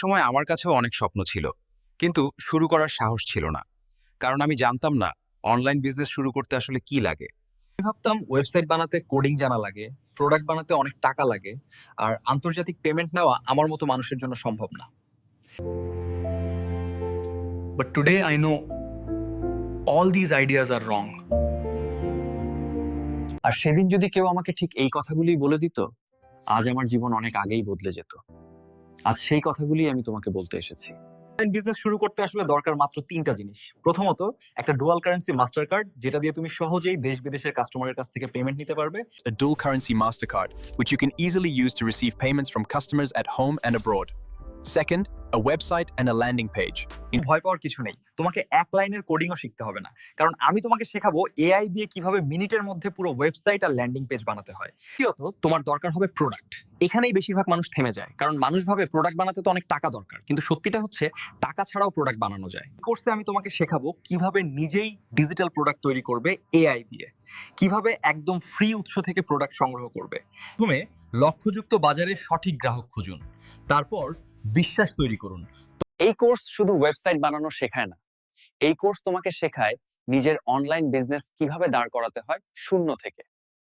সময় আমার কাছেও অনেক স্বপ্ন ছিল, কিন্তু শুরু করার সাহস ছিল না। কারণ আমি জানতাম না অনলাইন বিজনেস শুরু করতে আসলে কি লাগে। আমি ভাবতাম ওয়েবসাইট বানাতে কোডিং জানা লাগে, প্রোডাক্ট বানাতে অনেক টাকা লাগে, আর আন্তর্জাতিক পেমেন্ট নেওয়া আমার মতো মানুষের জন্য সম্ভব না। But today I know all these ideas are wrong. আর সেদিন যদি কেউ আমাকে ঠিক এই কথাগুলি বলে দিত, আজ আমার জীবন অনেক আগেই বদলে যেত। আজ সেই কথাগুলি আমি তোমাকে বলতে এসেছি। অনলাইন বিজনেস শুরু করতে আসলে দরকার মাত্র 3টা জিনিস। প্রথমত, একটা ডুয়াল কারেন্সি মাস্টার কার্ড, যেটা দিয়ে তুমি সহজেই দেশ বিদেশের কাস্টমারের কাছ থেকে পেমেন্ট নিতে পারবে। A dual currency MasterCard, which you can easily use to receive payments from customers at home and abroad. Second, a website and a landing page. ভয় পাওয়ার কিছু নেই, তোমাকে এক লাইনের কোডিংও শিখতে হবে না, কারণ আমি তোমাকে শেখাবো এআই দিয়ে কিভাবে মিনিটের মধ্যে পুরো ওয়েবসাইট আর ল্যান্ডিং পেজ বানাতে হয়। দ্বিতীয়ত, তোমার দরকার হবে প্রোডাক্ট। এখানেই বেশিরভাগ মানুষ থেমে যায়, কারণ মানুষ ভাবে প্রোডাক্ট বানাতে তো অনেক টাকা দরকার, কিন্তু সত্যিটা হচ্ছে টাকা ছাড়াও প্রোডাক্ট বানানো যায়। কোর্সে আমি তোমাকে শেখাবো কিভাবে নিজেই ডিজিটাল প্রোডাক্ট তৈরি করবে এআই দিয়ে, কিভাবে একদম ফ্রি উৎস থেকে প্রোডাক্ট সংগ্রহ করবে। প্রথমে লক্ষ্যযুক্ত বাজারে সঠিক গ্রাহক খুঁজুন, তারপর বিশ্বাস তৈরি করুন। এই কোর্স শুধু ওয়েবসাইট বানানো শেখায় না, এই কোর্স তোমাকে শেখায় নিজের অনলাইন বিজনেস কিভাবে দাঁড় করাতে হয় শূন্য থেকে।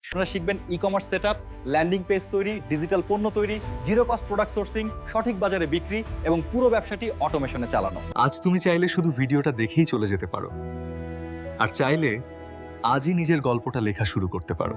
আপনারা শিখবেন ই-কমার্স সেটআপ, ল্যান্ডিং পেজ তৈরি, ডিজিটাল পণ্য তৈরি, জিরো কস্ট প্রোডাক্ট সোর্সিং, সঠিক বাজারে বিক্রি এবং পুরো ব্যবসাটি অটোমেশনে চালানো। আজ তুমি চাইলে শুধু ভিডিওটা দেখেই চলে যেতে পারো, আর চাইলে আজই নিজের গল্পটা লেখা শুরু করতে পারো।